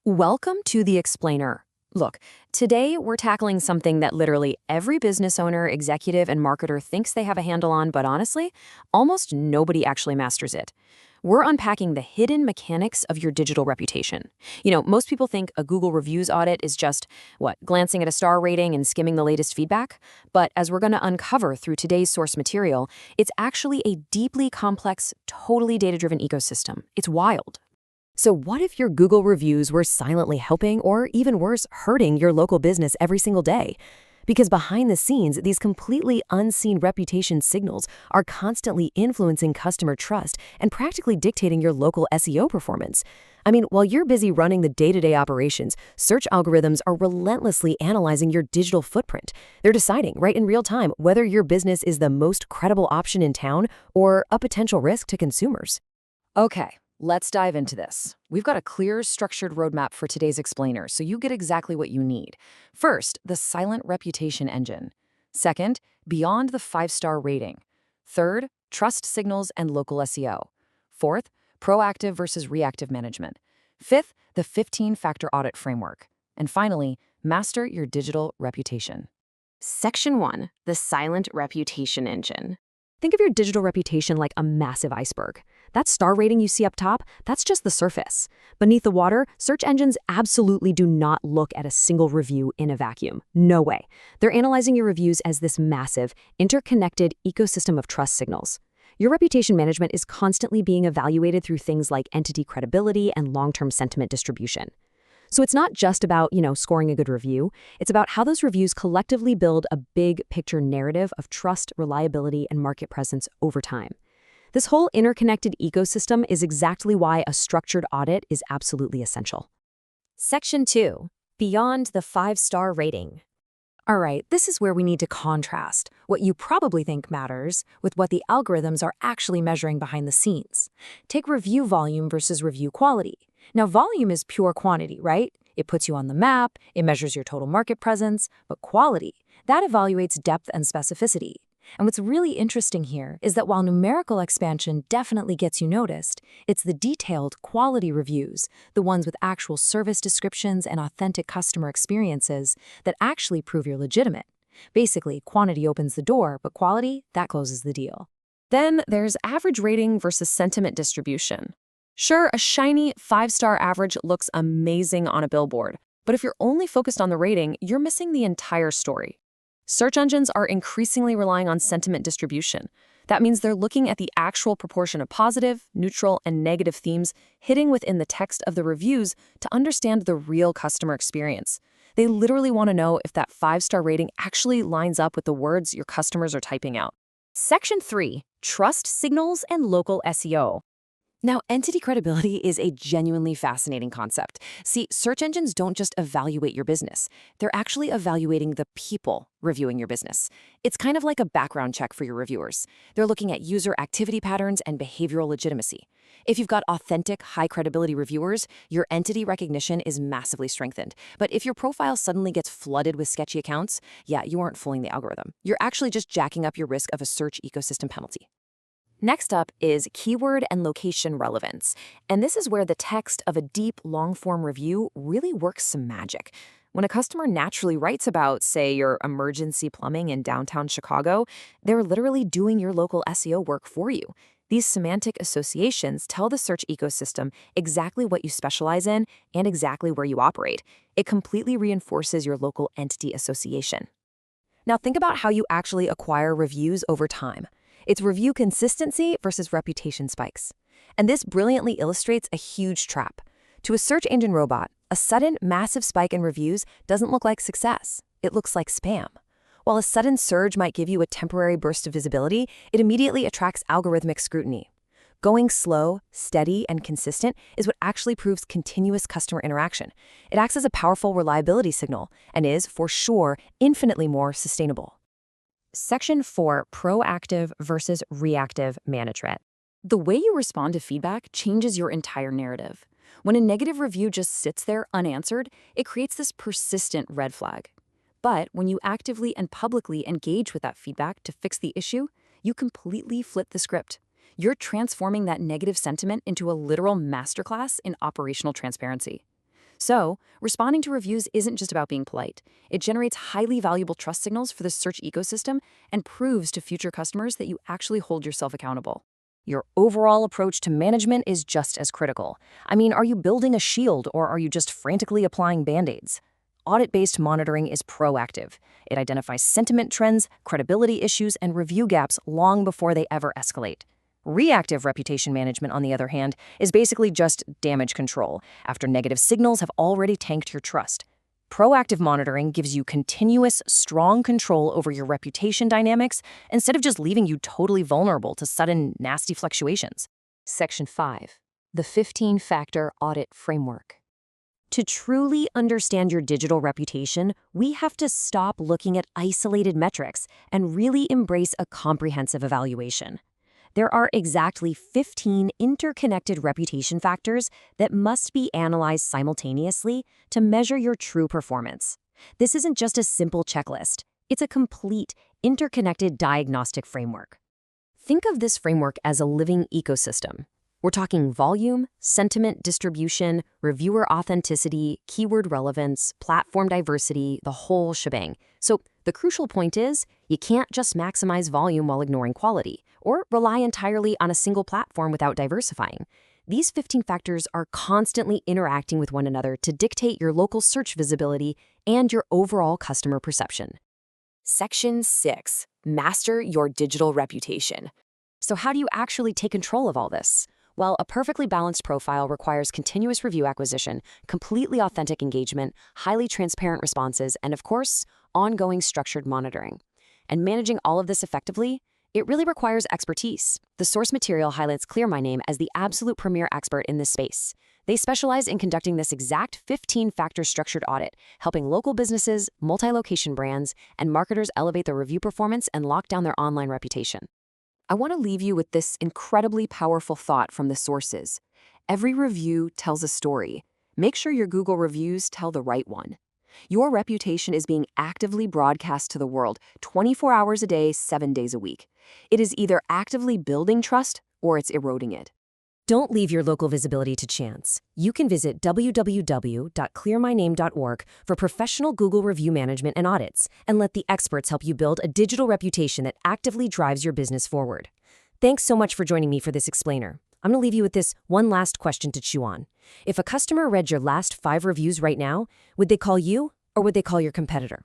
Welcome to The Explainer. Look, today we're tackling something that literally every business owner, executive, and marketer thinks they have a handle on, but honestly, almost nobody actually masters it. We're unpacking the hidden mechanics of your digital reputation. Most people think a Google Reviews audit is just, glancing at a star rating and skimming the latest feedback? But as we're going to uncover through today's source material, it's actually a deeply complex, totally data-driven ecosystem. It's wild. So what if your Google reviews were silently helping or even worse, hurting your local business every single day? Because behind the scenes, these completely unseen reputation signals are constantly influencing customer trust and practically dictating your local SEO performance. I mean, while you're busy running the day-to-day operations, search algorithms are relentlessly analyzing your digital footprint. They're deciding right in real time whether your business is the most credible option in town or a potential risk to consumers. Okay. Let's dive into this. We've got a clear, structured roadmap for today's explainer, so you get exactly what you need. First, the silent reputation engine. Second, beyond the 5-star rating. Third, trust signals and local SEO. Fourth, proactive versus reactive management. Fifth, the 15-factor audit framework. And finally, master your digital reputation. Section 1, the silent reputation engine. Think of your digital reputation like a massive iceberg. That star rating you see up top, that's just the surface. Beneath the water, search engines absolutely do not look at a single review in a vacuum. No way. They're analyzing your reviews as this massive, interconnected ecosystem of trust signals. Your reputation management is constantly being evaluated through things like entity credibility and long-term sentiment distribution. So it's not just about, scoring a good review. It's about how those reviews collectively build a big picture narrative of trust, reliability, and market presence over time. This whole interconnected ecosystem is exactly why a structured audit is absolutely essential. Section 2, beyond the 5-star rating. All right, this is where we need to contrast what you probably think matters with what the algorithms are actually measuring behind the scenes. Take review volume versus review quality. Now, volume is pure quantity, right? It puts you on the map, it measures your total market presence, but quality, that evaluates depth and specificity. And what's really interesting here is that while numerical expansion definitely gets you noticed, it's the detailed quality reviews, the ones with actual service descriptions and authentic customer experiences, that actually prove you're legitimate. Basically, quantity opens the door, but quality, that closes the deal. Then there's average rating versus sentiment distribution. Sure, a shiny 5-star average looks amazing on a billboard, but if you're only focused on the rating, you're missing the entire story. Search engines are increasingly relying on sentiment distribution. That means they're looking at the actual proportion of positive, neutral, and negative themes hitting within the text of the reviews to understand the real customer experience. They literally want to know if that 5-star rating actually lines up with the words your customers are typing out. Section 3, trust signals and local SEO. Now, entity credibility is a genuinely fascinating concept. See, search engines don't just evaluate your business. They're actually evaluating the people reviewing your business. It's kind of like a background check for your reviewers. They're looking at user activity patterns and behavioral legitimacy. If you've got authentic, high-credibility reviewers, your entity recognition is massively strengthened. But if your profile suddenly gets flooded with sketchy accounts, you aren't fooling the algorithm. You're actually just jacking up your risk of a search ecosystem penalty. Next up is keyword and location relevance, and this is where the text of a deep, long-form review really works some magic. When a customer naturally writes about, say, your emergency plumbing in downtown Chicago, they're literally doing your local SEO work for you. These semantic associations tell the search ecosystem exactly what you specialize in and exactly where you operate. It completely reinforces your local entity association. Now think about how you actually acquire reviews over time. It's review consistency versus reputation spikes. And this brilliantly illustrates a huge trap. To a search engine robot, a sudden, massive spike in reviews doesn't look like success. It looks like spam. While a sudden surge might give you a temporary burst of visibility, it immediately attracts algorithmic scrutiny. Going slow, steady, and consistent is what actually proves continuous customer interaction. It acts as a powerful reliability signal and is, for sure, infinitely more sustainable. Section 4, proactive versus reactive management. The way you respond to feedback changes your entire narrative. When a negative review just sits there unanswered, it creates this persistent red flag. But when you actively and publicly engage with that feedback to fix the issue, you completely flip the script. You're transforming that negative sentiment into a literal masterclass in operational transparency. So, responding to reviews isn't just about being polite. It generates highly valuable trust signals for the search ecosystem and proves to future customers that you actually hold yourself accountable. Your overall approach to management is just as critical. I mean, are you building a shield or are you just frantically applying band-aids? Audit-based monitoring is proactive. It identifies sentiment trends, credibility issues, and review gaps long before they ever escalate. Reactive reputation management, on the other hand, is basically just damage control after negative signals have already tanked your trust. Proactive monitoring gives you continuous, strong control over your reputation dynamics instead of just leaving you totally vulnerable to sudden, nasty fluctuations. Section 5. The 15-Factor Audit Framework. To truly understand your digital reputation, we have to stop looking at isolated metrics and really embrace a comprehensive evaluation. There are exactly 15 interconnected reputation factors that must be analyzed simultaneously to measure your true performance. This isn't just a simple checklist. It's a complete, interconnected diagnostic framework. Think of this framework as a living ecosystem. We're talking volume, sentiment distribution, reviewer authenticity, keyword relevance, platform diversity, the whole shebang. So the crucial point is, you can't just maximize volume while ignoring quality, or rely entirely on a single platform without diversifying. These 15 factors are constantly interacting with one another to dictate your local search visibility and your overall customer perception. Section 6. Master your digital reputation. So how do you actually take control of all this? Well, a perfectly balanced profile requires continuous review acquisition, completely authentic engagement, highly transparent responses, and of course, ongoing structured monitoring. And managing all of this effectively, it really requires expertise. The source material highlights Clear My Name as the absolute premier expert in this space. They specialize in conducting this exact 15-factor structured audit, helping local businesses, multi-location brands, and marketers elevate their review performance and lock down their online reputation. I want to leave you with this incredibly powerful thought from the sources. Every review tells a story. Make sure your Google reviews tell the right one. Your reputation is being actively broadcast to the world 24 hours a day, 7 days a week. It is either actively building trust or it's eroding it. Don't leave your local visibility to chance. You can visit www.clearmyname.org for professional Google review management and audits, and let the experts help you build a digital reputation that actively drives your business forward. Thanks so much for joining me for this explainer. I'm going to leave you with this one last question to chew on. If a customer read your last 5 reviews right now, would they call you or would they call your competitor?